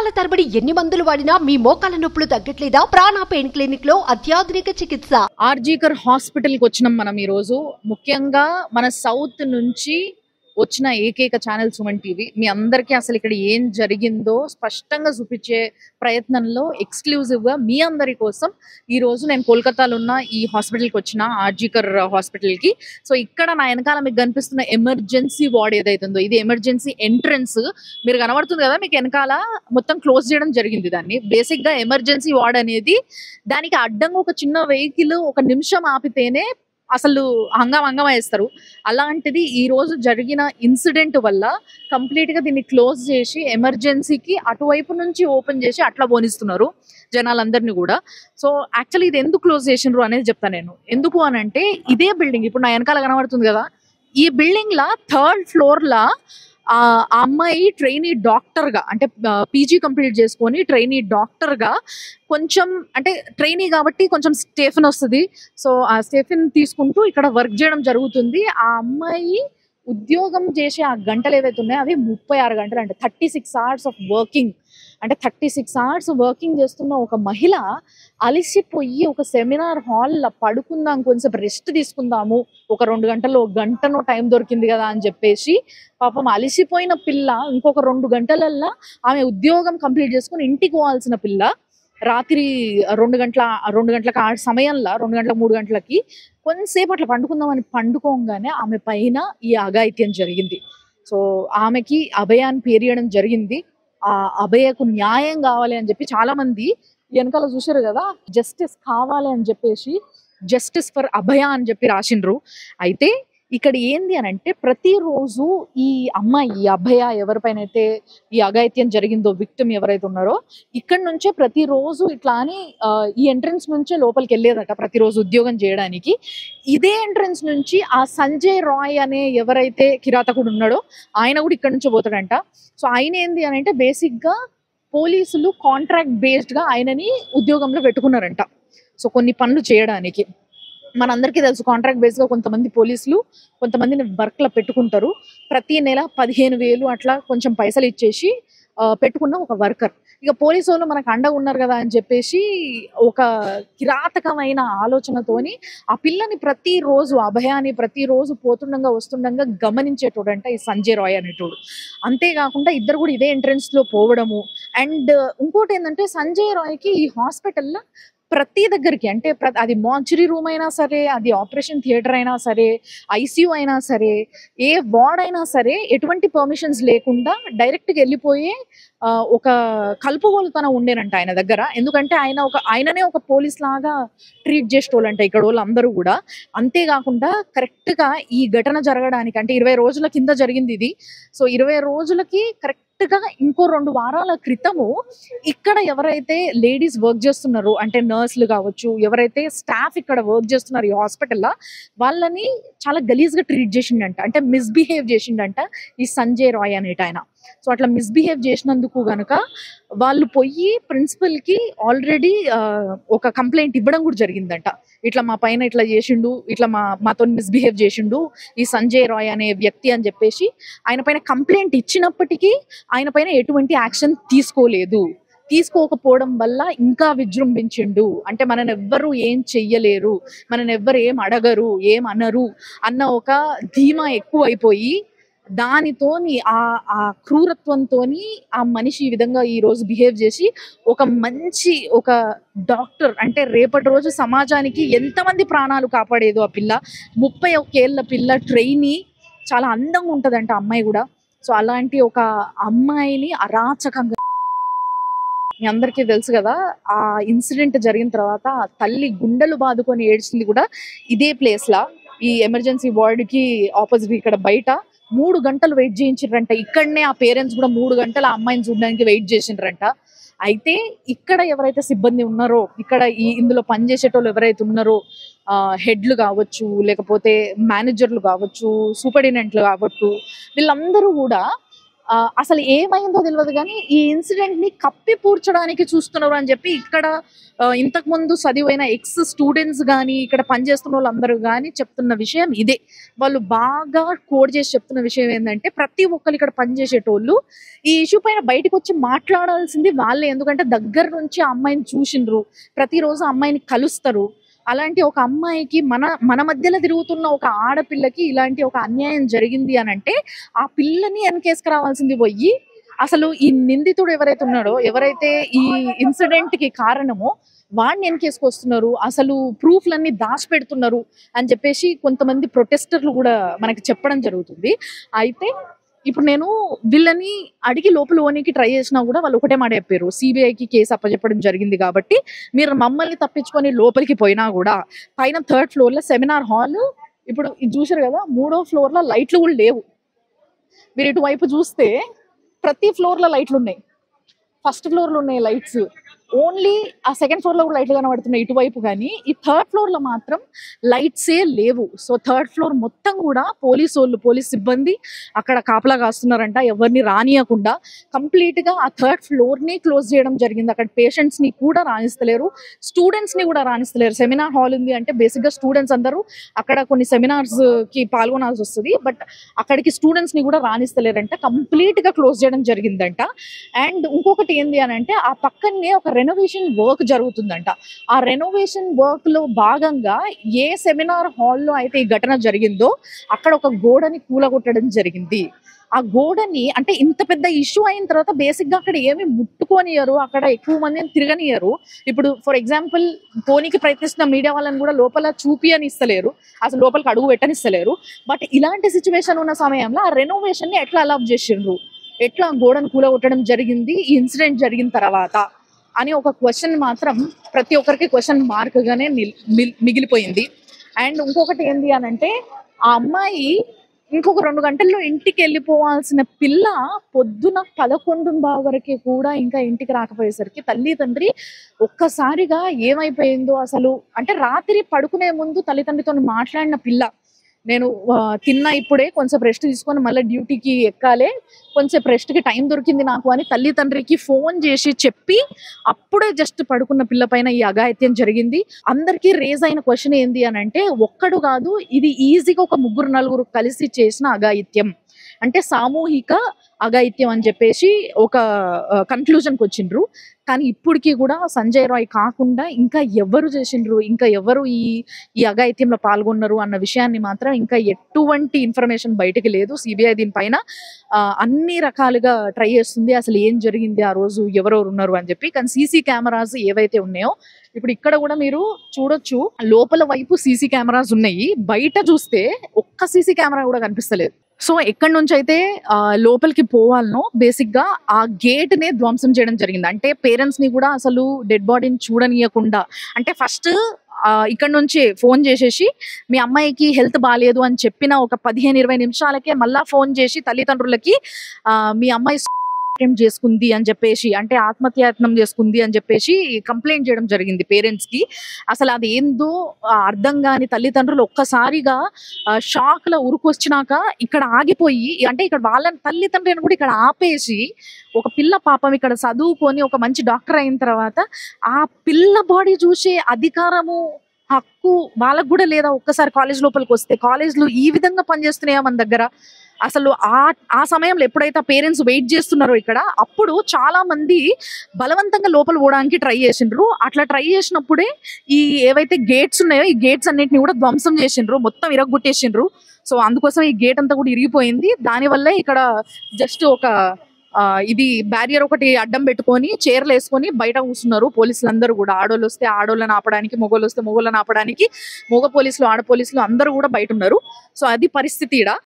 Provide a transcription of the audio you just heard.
సంవత్సరాల తరబడి ఎన్ని మందులు వాడినా మీ మోకాల నొప్పులు తగ్గట్లేదా? ప్రాణ పెయిన్ క్లినిక్ లో అత్యాధునిక చికిత్స. ఆర్జీకర్ హాస్పిటల్ కి వచ్చినాం మనం ఈ రోజు. ముఖ్యంగా మన సౌత్ నుంచి వచ్చిన ఏకైక ఛానల్ సుమన్ టీవీ. మీ అందరికీ అసలు ఇక్కడ ఏం జరిగిందో స్పష్టంగా చూపించే ప్రయత్నంలో ఎక్స్క్లూజివ్ గా మీ అందరి కోసం ఈ రోజు నేను కోల్కతాలో ఉన్న ఈ హాస్పిటల్ కి వచ్చిన, ఆర్జీకర్ హాస్పిటల్ కి. సో ఇక్కడ నా వెనకాల మీకు కనిపిస్తున్న ఎమర్జెన్సీ వార్డ్ ఏదైతుందో ఇది ఎమర్జెన్సీ ఎంట్రన్స్. మీరు కనబడుతుంది కదా మీకు వెనకాల, మొత్తం క్లోజ్ చేయడం జరిగింది దాన్ని. బేసిక్ గా ఎమర్జెన్సీ వార్డ్ అనేది దానికి అడ్డంగా ఒక చిన్న వెహికల్ ఒక నిమిషం ఆపితేనే అసలు హంగామా వేస్తారు. అలాంటిది ఈ రోజు జరిగిన ఇన్సిడెంట్ వల్ల కంప్లీట్ గా దీన్ని క్లోజ్ చేసి ఎమర్జెన్సీకి అటువైపు నుంచి ఓపెన్ చేసి అట్లా పోనిస్తున్నారు జనాలందరినీ కూడా. సో యాక్చువల్లీ ఇది ఎందుకు క్లోజ్ చేసినారు అనేది చెప్తాను నేను. ఎందుకు అని అంటే ఇదే బిల్డింగ్ ఇప్పుడు నా వెనకాల కనబడుతుంది కదా, ఈ బిల్డింగ్ లా 3rd ఫ్లోర్ లా ఆ అమ్మాయి ట్రైనీ డాక్టర్ గా, అంటే పీజీ కంప్లీట్ చేసుకొని ట్రైనీ డాక్టర్ గా, కొంచెం అంటే ట్రైనీ కాబట్టి కొంచెం స్టెఫిన్ వస్తుంది. సో ఆ స్టెఫిన్ తీసుకుంటూ ఇక్కడ వర్క్ చేయడం జరుగుతుంది. ఆ అమ్మాయి ఉద్యోగం చేసే ఆ గంటలు ఏవైతే ఉన్నాయో అవి 36 గంటలు, అంటే 36 hours ఆఫ్ వర్కింగ్. అంటే 36 hours వర్కింగ్ చేస్తున్న ఒక మహిళ అలిసిపోయి ఒక సెమినార్ హాల్లో పడుకుందాం, కొంచెం రెస్ట్ తీసుకుందాము, ఒక 2 గంటలు, ఒక గంటనో టైం దొరికింది కదా అని చెప్పేసి పాపం అలిసిపోయిన పిల్ల ఇంకొక 2 గంటలల్లా ఆమె ఉద్యోగం కంప్లీట్ చేసుకుని ఇంటికి పోవాల్సిన పిల్ల రాత్రి 2 గంటలకు ఆ సమయంలో 2 గంటలకు 3 గంటలకి కొంతసేపు అట్లా పండుకుందామని పండుకోగానే ఆమె పైన ఈ అఘాయిత్యం జరిగింది. సో ఆమెకి అభయాన్ని పేరియడం జరిగింది. ఆ అభయకు న్యాయం కావాలి అని చెప్పి చాలా మంది వెనకాల చూసారు కదా, జస్టిస్ కావాలి అని చెప్పేసి జస్టిస్ ఫర్ అభయ అని చెప్పి రాసిండ్రు. అయితే ఇక్కడ ఏంది అని అంటే ప్రతిరోజు ఈ అమ్మాయి, ఈ అభయ ఎవరిపైన అయితే ఈ అఘాయిత్యం జరిగిందో, విక్టిమ్ ఎవరైతే ఉన్నారో, ఇక్కడ నుంచే ప్రతిరోజు ఇట్లా అని ఈ ఎంట్రన్స్ నుంచే లోపలికి వెళ్ళేదట ప్రతిరోజు ఉద్యోగం చేయడానికి. ఇదే ఎంట్రన్స్ నుంచి ఆ సంజయ్ రాయ్ అనే ఎవరైతే కిరాతకుడు ఉన్నాడో ఆయన కూడా ఇక్కడ నుంచే పోతాడంట. సో ఆయన ఏంది అని అంటే బేసిక్ గా పోలీసులు కాంట్రాక్ట్ బేస్డ్ గా ఆయనని ఉద్యోగంలో పెట్టుకున్నారంట. సో కొన్ని పనులు చేయడానికి. మనందరికీ తెలుసు కాంట్రాక్ట్ బేస్ గా కొంతమంది పోలీసులు కొంతమందిని వర్క్ లో పెట్టుకుంటారు. ప్రతి నెల 15,000 అట్లా కొంచెం పైసలు ఇచ్చేసి పెట్టుకున్న ఒక వర్కర్. ఇక పోలీసు వాళ్ళు మనకు అండగా ఉన్నారు కదా అని చెప్పేసి ఒక కిరాతకమైన ఆలోచనతోని ఆ పిల్లని ప్రతిరోజు, అభయాన్ని ప్రతిరోజు పోతుండగా వస్తుండగా గమనించేటోడంట ఈ సంజయ్ రాయ్ అనేటోడు. అంతేకాకుండా ఇద్దరు కూడా ఇదే ఎంట్రన్స్ లో పోవడము. అండ్ ఇంకోటి ఏంటంటే సంజయ్ రాయ్కి ఈ హాస్పిటల్లో ప్రతి దగ్గరికి, అంటే అది మార్చురీ రూమ్ అయినా సరే, అది ఆపరేషన్ థియేటర్ అయినా సరే, ఐసీయూ అయినా సరే, ఏ వార్డ్ అయినా సరే, ఎటువంటి పర్మిషన్స్ లేకుండా డైరెక్ట్గా వెళ్ళిపోయే ఒక కలుపుగోలుతనం ఉండేనంట ఆయన దగ్గర. ఎందుకంటే ఆయననే ఒక పోలీస్ లాగా ట్రీట్ చేసేటోళ్ళంట ఇక్కడ వాళ్ళు అందరూ కూడా. అంతేకాకుండా కరెక్ట్గా ఈ ఘటన జరగడానికి అంటే 20 రోజుల కింద జరిగింది ఇది. సో 20 రోజులకి కరెక్ట్ గా ఇంకో 2 వారాల క్రితము ఇక్కడ ఎవరైతే లేడీస్ వర్క్ చేస్తున్నారో, అంటే నర్సులు కావచ్చు, ఎవరైతే స్టాఫ్ ఇక్కడ వర్క్ చేస్తున్నారు ఈ హాస్పిటల్లో, వాళ్ళని చాలా గలీజ్ గా ట్రీట్ చేసిండంట, అంటే మిస్బిహేవ్ చేసిండంట ఈ సంజయ్ రాయ్ అనేట ఆయన. సో అట్లా మిస్బిహేవ్ చేసినందుకు గనుక వాళ్ళు పోయి ప్రిన్సిపల్ కి ఆల్రెడీ ఒక కంప్లైంట్ ఇవ్వడం కూడా జరిగిందంట. ఇట్లా మా పైన ఇట్లా చేసిండు, ఇట్లా మాతో మిస్బిహేవ్ చేసిండు ఈ సంజయ్ రాయ్ అనే వ్యక్తి అని చెప్పేసి ఆయన పైన కంప్లైంట్ ఇచ్చినప్పటికీ ఆయన పైన ఎటువంటి యాక్షన్ తీసుకోకపోవడం వల్ల ఇంకా విజృంభించిండు. అంటే మనని ఎవ్వరు ఏం చెయ్యలేరు, మనని ఎవ్వరు ఏం అడగరు, ఏం అనరు అన్న ఒక ధీమా ఎక్కువైపోయి దానితోని ఆ క్రూరత్వంతోని ఆ మనిషి ఈ విధంగా ఈ రోజు బిహేవ్ చేసి ఒక డాక్టర్, అంటే రేపటి రోజు సమాజానికి ఎంతమంది ప్రాణాలు కాపాడేదో ఆ పిల్ల, 31 ఏళ్ల పిల్ల, ట్రైనీ, చాలా అందంగా ఉంటదంట అమ్మాయి కూడా. సో అలాంటి ఒక అమ్మాయిని అరాచకంగా, మీ అందరికీ తెలుసు కదా ఆ ఇన్సిడెంట్ జరిగిన తర్వాత తల్లి గుండెలు బాదుకొని ఏడ్చింది కూడా ఇదే ప్లేస్ లా, ఈ ఎమర్జెన్సీ వార్డ్ కి ఆపోజిట్ ఇక్కడ బయట 3 గంటలు వెయిట్ చేయించారంట. ఇక్కడనే ఆ పేరెంట్స్ కూడా 3 గంటలు ఆ అమ్మాయిని చూడడానికి వెయిట్ చేసిండ్రంట. అయితే ఇక్కడ ఎవరైతే సిబ్బంది ఉన్నారో, ఇక్కడ ఇందులో పనిచేసేటోళ్ళు ఎవరైతే ఉన్నారో, హెడ్లు కావచ్చు, లేకపోతే మేనేజర్లు కావచ్చు, సూపరింటెండెంట్లు కావచ్చు, వీళ్ళందరూ కూడా అసలు ఏమైందో తెలియదు కానీ ఈ ఇన్సిడెంట్ ని కప్పిపూడ్చడానికి చూస్తున్నారు అని చెప్పి ఇక్కడ ఇంతకు ముందు చదివైన ఎక్స్ స్టూడెంట్స్ కానీ ఇక్కడ పనిచేస్తున్న వాళ్ళందరూ కానీ చెప్తున్న విషయం ఇదే. వాళ్ళు బాగా కోడ్ చేసి చెప్తున్న విషయం ఏంటంటే ప్రతి ఒక్కరు ఇక్కడ పనిచేసేటోళ్ళు ఈ ఇష్యూ పైన బయటకు వచ్చి మాట్లాడాల్సింది వాళ్ళే. ఎందుకంటే దగ్గర నుంచి ఆ అమ్మాయిని చూసిండ్రు, ప్రతిరోజు అమ్మాయిని కలుస్తారు. అలాంటి ఒక అమ్మాయికి మన మధ్యలో తిరుగుతున్న ఒక ఆడపిల్లకి ఇలాంటి ఒక అన్యాయం జరిగింది అని అంటే ఆ పిల్లని వెనకేసుకురావాల్సింది పోయి అసలు ఈ నిందితుడు ఎవరైతే ఉన్నాడో, ఎవరైతే ఈ ఇన్సిడెంట్ కి కారణమో వాడిని వెనకేసుకొస్తున్నారు, అసలు ప్రూఫ్లన్నీ దాచిపెడుతున్నారు అని చెప్పేసి కొంతమంది ప్రొటెస్టర్లు కూడా మనకి చెప్పడం జరుగుతుంది. అయితే ఇప్పుడు నేను వీళ్ళని అడిగి లోపల ఓనికి ట్రై చేసినా కూడా వాళ్ళు ఒకటే మాట చెప్పారు, సిబిఐకి కేసు అప్పచెప్పడం జరిగింది కాబట్టి మీరు మమ్మల్ని తప్పించుకొని లోపలికి పోయినా కూడా పైన 3rd ఫ్లోర్ లో సెమినార్ హాల్, ఇప్పుడు ఇది చూసారు కదా 3వ ఫ్లోర్ లో లైట్లు కూడా లేవు. మీరు ఇటువైపు చూస్తే ప్రతి ఫ్లోర్ లో లైట్లు ఉన్నాయి, 1st ఫ్లోర్ లో ఉన్నాయి లైట్స్, ఓన్లీ ఆ 2nd ఫ్లోర్ లో కూడా లైట్లు కనబడుతున్నాయి ఇటువైపు. కానీ ఈ 3rd ఫ్లోర్ లో మాత్రం లైట్సే లేవు. సో 3rd ఫ్లోర్ మొత్తం కూడా పోలీస్ సిబ్బంది అక్కడ కాపలా కాస్తున్నారంట, ఎవరిని రానియకుండా కంప్లీట్ గా ఆ 3rd ఫ్లోర్ ని క్లోజ్ చేయడం జరిగింది. అక్కడ పేషెంట్స్ ని కూడా రాణిస్తలేరు, స్టూడెంట్స్ ని కూడా రాణిస్తలేరు. సెమినార్ హాల్ ఉంది అంటే బేసిక్ గా స్టూడెంట్స్ అందరూ అక్కడ కొన్ని సెమినార్స్ కి పాల్గొనాల్సి వస్తుంది, బట్ అక్కడికి స్టూడెంట్స్ ని కూడా రాణిస్తలేరంట, కంప్లీట్ గా క్లోజ్ చేయడం జరిగిందంట. అండ్ ఇంకొకటి ఏంది అని అంటే ఆ పక్కనే ఒక రెనోవేషన్ వర్క్ జరుగుతుందంట. ఆ రెనోవేషన్ వర్క్ లో భాగంగా ఏ సెమినార్ హాల్లో అయితే ఈ ఘటన జరిగిందో అక్కడ ఒక గోడని కూలగొట్టడం జరిగింది. ఆ గోడని అంటే ఇంత పెద్ద ఇష్యూ అయిన తర్వాత బేసిక్ గా అక్కడ ఏమి ముట్టుకోనియరు, అక్కడ ఎక్కువ మందిని తిరగనియరు. ఇప్పుడు ఫర్ ఎగ్జాంపుల్ పోనీకి ప్రయత్నిస్తున్న మీడియా వాళ్ళని కూడా లోపల చూపియని ఇస్తలేరు, అసలు లోపలికి అడుగు పెట్టనిస్తలేరు. బట్ ఇలాంటి సిచ్యువేషన్ ఉన్న సమయంలో ఆ రెనోవేషన్ ని ఎట్లా అలౌ చేసిండ్రు, ఎట్లా గోడను కూలగొట్టడం జరిగింది ఈ ఇన్సిడెంట్ జరిగిన తర్వాత అని ఒక క్వశ్చన్ మాత్రం ప్రతి ఒక్కరికి క్వశ్చన్ మార్క్ గానే మిగిలిపోయింది. అండ్ ఇంకొకటి ఏంది అని అంటే ఆ అమ్మాయి ఇంకొక 2 గంటల్లో ఇంటికి వెళ్ళిపోవాల్సిన పిల్ల పొద్దున 11 వరకే కూడా ఇంకా ఇంటికి రాకపోయేసరికి తల్లి తండ్రి ఒక్కసారిగా ఏమైపోయిందో అసలు. అంటే రాత్రి పడుకునే ముందు తల్లిదండ్రితో మాట్లాడిన పిల్ల, నేను తిన్నా ఇప్పుడే కొంచెం రెస్ట్ తీసుకొని మళ్ళీ డ్యూటీకి ఎక్కాలే, కొంచెం రెస్ట్కి టైం దొరికింది నాకు అని తల్లి తండ్రికి ఫోన్ చేసి చెప్పి అప్పుడే జస్ట్ పడుకున్న పిల్ల పైన ఈ అఘాయిత్యం జరిగింది. అందరికీ రేజ్ అయిన క్వశ్చన్ ఏంది అని అంటే ఒక్కడు కాదు, ఇది ఈజీగా ఒక 3-4 కలిసి చేసిన అఘాయిత్యం, అంటే సామూహిక అఘాయిత్యం అని చెప్పేసి ఒక కన్క్లూజన్కి వచ్చిండ్రు. కానీ ఇప్పటికీ కూడా సంజయ్ రాయ్ కాకుండా ఇంకా ఎవరు చేసిండ్రు, ఇంకా ఎవరు ఈ అఘాయిత్యంలో పాల్గొన్నారు అన్న విషయాన్ని మాత్రం ఇంకా ఎటువంటి ఇన్ఫర్మేషన్ బయటకు లేదు. సిబిఐ దీనిపైన అన్ని రకాలుగా ట్రై చేస్తుంది, అసలు ఏం జరిగింది ఆ రోజు, ఎవరెవరు ఉన్నారు అని చెప్పి. కానీ సీసీ కెమెరాస్ ఏవైతే ఉన్నాయో ఇప్పుడు ఇక్కడ కూడా మీరు చూడొచ్చు, లోపల వైపు సీసీ కెమెరాస్ ఉన్నాయి, బయట చూస్తే ఒక్క సీసీ కెమెరా కూడా కనిపిస్తలేదు. సో ఎక్కడి నుంచి అయితే లోపలికి పోవాలనో బేసిక్ గా ఆ గేట్ నే ధ్వంసం చేయడం జరిగింది. అంటే పేరెంట్స్ ని కూడా అసలు డెడ్ బాడీని చూడనీయకుండా, అంటే ఫస్ట్ ఇక్కడ నుంచి ఫోన్ చేసేసి మీ అమ్మాయికి హెల్త్ బాగాలేదు అని చెప్పిన ఒక 15-20 నిమిషాలకే మళ్ళా ఫోన్ చేసి తల్లిదండ్రులకి మీ అమ్మాయి అటెంప్ట్ చేసుకుంది అని చెప్పేసి, అంటే ఆత్మహత్యాయత్నం చేసుకుంది అని చెప్పేసి కంప్లైంట్ చేయడం జరిగింది పేరెంట్స్ కి. అసలు అది ఏందో అర్థం కాని తల్లిదండ్రులు ఒక్కసారిగా షాక్ లో ఉరుకొచ్చినాక ఇక్కడ ఆగిపోయి, అంటే ఇక్కడ వాళ్ళ తల్లిదండ్రులను కూడా ఇక్కడ ఆపేసి ఒక పిల్ల పాపం ఇక్కడ చదువుకొని ఒక మంచి డాక్టర్ అయిన తర్వాత ఆ పిల్ల బాడీ చూసే అధికారము హక్కు వాళ్ళకు కూడా లేదా? ఒక్కసారి కాలేజ్ లోపలికి వస్తే కాలేజ్లు ఈ విధంగా పనిచేస్తున్నాయా మన దగ్గర? అసలు ఆ సమయంలో ఎప్పుడైతే పేరెంట్స్ వెయిట్ చేస్తున్నారో ఇక్కడ, అప్పుడు చాలా మంది బలవంతంగా లోపల పోవడానికి ట్రై చేసిండ్రు. అట్లా ట్రై చేసినప్పుడే ఈ ఏవైతే గేట్స్ ఉన్నాయో ఈ గేట్స్ అన్నిటిని కూడా ధ్వంసం చేసిండ్రు, మొత్తం ఇరగొట్టేసిండ్రు. సో అందుకోసం ఈ గేట్ అంతా కూడా ఇరిగిపోయింది. దానివల్లే ఇక్కడ జస్ట్ ఒక ఇది బ్యారియర్ ఒకటి అడ్డం పెట్టుకొని చైర్లు వేసుకొని బయట కూర్చున్నారు పోలీసులు అందరూ కూడా. ఆడోళ్ళు వస్తే ఆడోళ్ళని ఆపడానికి, మొగోళ్ళు వస్తే మొగోళ్ళని ఆపడానికి, మగ పోలీసులు ఆడ పోలీసులు అందరూ కూడా బయట ఉన్నారు. సో అది పరిస్థితి ఈడ.